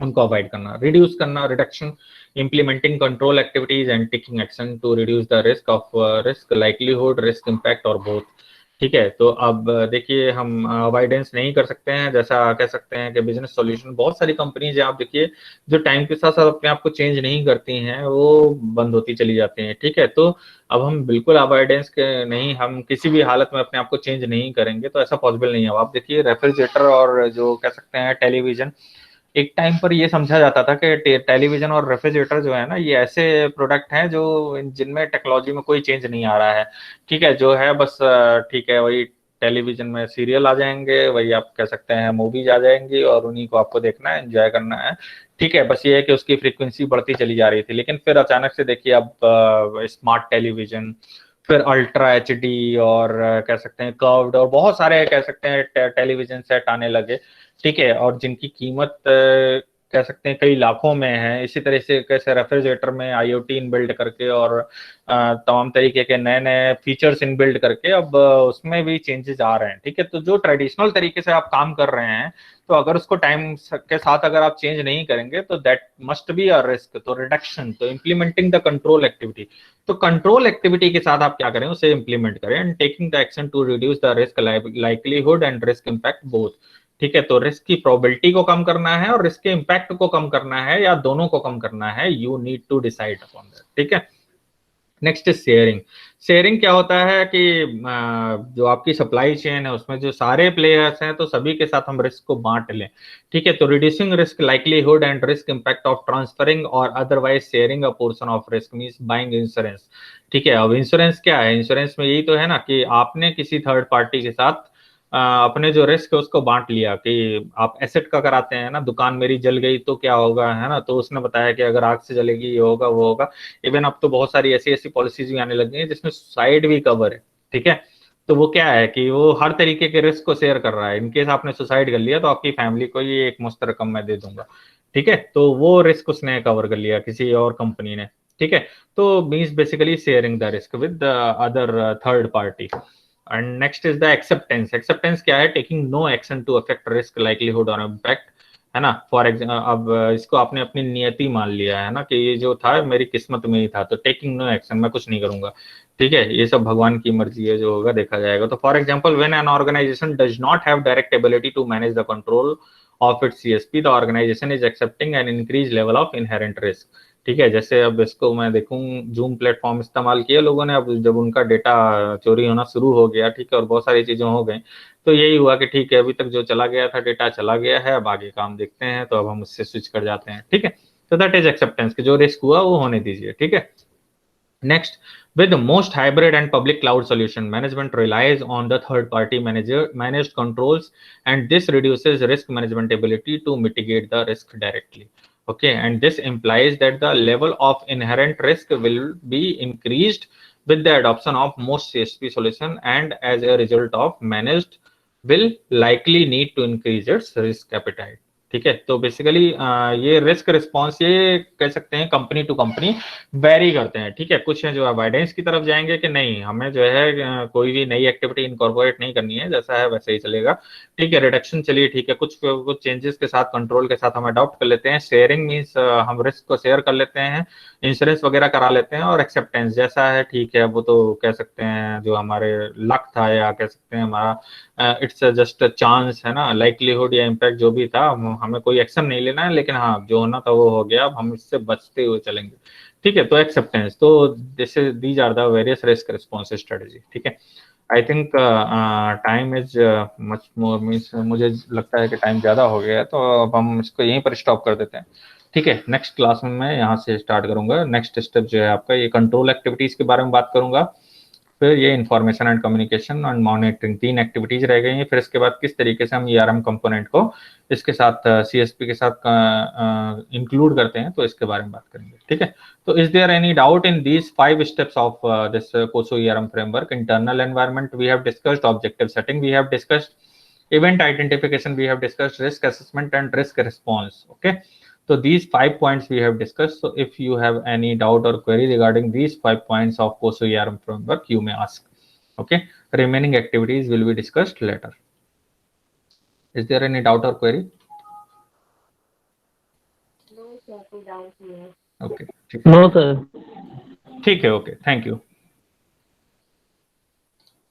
उनको अवॉइड करना। रिड्यूस करना, reduction, implementing control activities and taking action to reduce the risk of risk likelihood, risk impact और बोथ, ठीक है। तो अब देखिए हम अवॉइडेंस नहीं कर सकते हैं, जैसा कह सकते हैं कि बिजनेस सॉल्यूशन, बहुत सारी कंपनीज है आप देखिए जो टाइम के साथ साथ अपने आप को चेंज नहीं करती हैं, वो बंद होती चली जाती हैं, ठीक है। तो अब हम बिल्कुल अवॉइडेंस के नहीं, हम किसी भी हालत में अपने आप को चेंज नहीं करेंगे, तो ऐसा पॉसिबल नहीं है। अब आप देखिए रेफ्रिजरेटर और जो कह सकते हैं टेलीविजन, एक टाइम पर ये समझा जाता था कि टेलीविजन और रेफ्रिजरेटर जो है ना, ये ऐसे प्रोडक्ट हैं जो जिनमें टेक्नोलॉजी में कोई चेंज नहीं आ रहा है, ठीक है, जो है बस ठीक है, वही टेलीविजन में सीरियल आ जाएंगे, वही आप कह सकते हैं मूवीज आ जाएंगी और उन्हीं को आपको देखना है, एंजॉय करना है, ठीक है। बस ये है कि उसकी फ्रीक्वेंसी बढ़ती चली जा रही थी, लेकिन फिर अचानक से देखिए अब स्मार्ट टेलीविजन, फिर अल्ट्रा एचडी और कह सकते हैं कर्व्ड और बहुत सारे कह सकते हैं टेलीविजन सेट आने लगे, ठीक है, और जिनकी कीमत कह सकते हैं कई लाखों में है। इसी तरह से कैसे रेफ्रिजरेटर में आईओटी इनबिल्ड करके और तमाम तरीके के नए नए फीचर्स इनबिल्ड करके अब उसमें भी चेंजेस आ रहे हैं, ठीक है। तो जो ट्रेडिशनल तरीके से आप काम कर रहे हैं, तो अगर उसको टाइम के साथ अगर आप चेंज नहीं करेंगे तो that must be a risk. तो रिडक्शन, तो इम्प्लीमेंटिंग द कंट्रोल एक्टिविटी, तो कंट्रोल एक्टिविटी के साथ आप क्या करें, उसे इंप्लीमेंट करें, and taking the action to reduce the risk likelihood and risk impact both, ठीक है। तो रिस्क की प्रोबेबिलिटी को कम करना है और रिस्क के इम्पैक्ट को कम करना है, या दोनों को कम करना है, you need to decide upon that, ठीक है। Next is sharing. शेयरिंग क्या होता है कि जो आपकी सप्लाई चेन है उसमें जो सारे प्लेयर्स हैं, तो सभी के साथ हम रिस्क को बांट लें, ठीक है। तो reducing risk likelihood and risk impact of transferring और otherwise sharing a portion of risk means buying insurance, ठीक है। अब इंश्योरेंस क्या है, इंश्योरेंस में यही तो है ना कि आपने किसी थर्ड पार्टी के साथ अपने जो रिस्क है उसको बांट लिया कि आप एसेट का कराते हैं ना, दुकान मेरी जल गई तो क्या होगा, है ना, तो उसने बताया कि अगर आग से जलेगी ये होगा वो होगा। इवन अब तो बहुत सारी ऐसी ऐसी पॉलिसीज भी आने लग गई हैं जिसमें सुसाइड भी कवर है, ठीक है। तो वो क्या है कि वो हर तरीके के रिस्क को शेयर कर रहा है, इनकेस आपने सुसाइड कर लिया तो आपकी फैमिली को ये एक मुश्त रकम मैं दे दूंगा, ठीक है। तो वो रिस्क उसने कवर कर लिया किसी और कंपनी ने, ठीक है। तो means basically sharing the risk with other third party. And next is the acceptance. Acceptance क्या है? Taking no action to affect risk livelihood और इम्पैक्ट, है ना। फॉर एग्जाम्पल अब इसको आपने अपनी नियति मान लिया है ना कि ये जो था मेरी किस्मत में ही था, तो टेकिंग नो एक्शन, मैं कुछ नहीं करूंगा, ठीक है, ये सब भगवान की मर्जी है, जो होगा देखा जाएगा। तो for example when an organisation does not have direct ability to manage the control of its CSP, the organisation is accepting an increase level of inherent risk, ठीक है। जैसे अब इसको मैं देखूं, जूम प्लेटफॉर्म इस्तेमाल किया लोगों ने, अब जब उनका डेटा चोरी होना शुरू हो गया, ठीक है, और बहुत सारी चीजें हो गई, तो यही हुआ कि ठीक है अभी तक जो चला गया था डेटा चला गया है, अब आगे काम देखते हैं, तो अब हम उससे स्विच कर जाते हैं, ठीक है। तो दैट इज एक्सेप्टेंस कि जो रिस्क हुआ वो होने दीजिए, ठीक है। Next, with the most hybrid and public cloud solution, management relies on the third-party manager managed controls, and this reduces risk management ability to mitigate the risk directly. Okay, and this implies that the level of inherent risk will be increased with the adoption of most CSP solution, and as a result of managed will likely need to increase its risk appetite. ठीक है। तो basically ये risk response ये कह सकते हैं company to company very करते हैं, ठीक है। कुछ है जो अवॉइडेंस की तरफ जाएंगे कि नहीं, हमें जो है कोई भी नई एक्टिविटी इनकॉर्पोरेट नहीं करनी है, जैसा है वैसे ही चलेगा, ठीक है। रिडक्शन चलिए ठीक है, कुछ कुछ चेंजेस के साथ कंट्रोल के साथ हम अडॉप्ट कर लेते हैं। शेयरिंग मीन्स हम रिस्क को शेयर कर लेते हैं, इंश्योरेंस वगैरह करा लेते हैं। और एक्सेप्टेंस जैसा है ठीक है, वो तो कह सकते हैं जो हमारे लक था, या कह सकते हैं हमारा इट्स जस्ट चांस, है ना, लाइकलीहुड या इम्पैक्ट जो भी था, हमें कोई एक्शन नहीं लेना है, लेकिन हाँ जो होना था वो हो गया, अब हम इससे बचते हुए चलेंगे, ठीक है। तो एक्सेप्टेंस, तो this is these are the various risk response strategy, ठीक है। I think time is much more, means मुझे लगता है कि टाइम ज़्यादा हो गया है, तो अब हम इसको यहीं पर स्टॉप कर देते हैं, ठीक है। नेक्स्ट क्लास में मैं यहाँ से स्टार्ट करूंगा। नेक्स्ट स्टेप जो है आपका ये कंट्रोल एक्टिविटीज के बारे में बात करूंगा, फिर ये information and communication and monitoring, तीन एक्टिविटीज रह गई हैं। फिर इसके बाद किस तरीके से हम ईआरएम कंपोनेंट को इसके साथ सीएसपी के साथ इंक्लूड करते हैं, तो इसके बारे में बात करेंगे, ठीक है। तो is there any doubt in these 5 steps of this COSO ERM framework? Internal environment we have discussed, objective setting we have discussed, event identification we have discussed, risk assessment and risk response, okay. So these 5 points we have discussed. So if you have any doubt or query regarding these 5 points of COSO ERM framework, you may ask, okay. Remaining activities will be discussed later. Is there any doubt or query? No, sir, doubt here. Okay, No, sir. ठीक है, okay, thank you.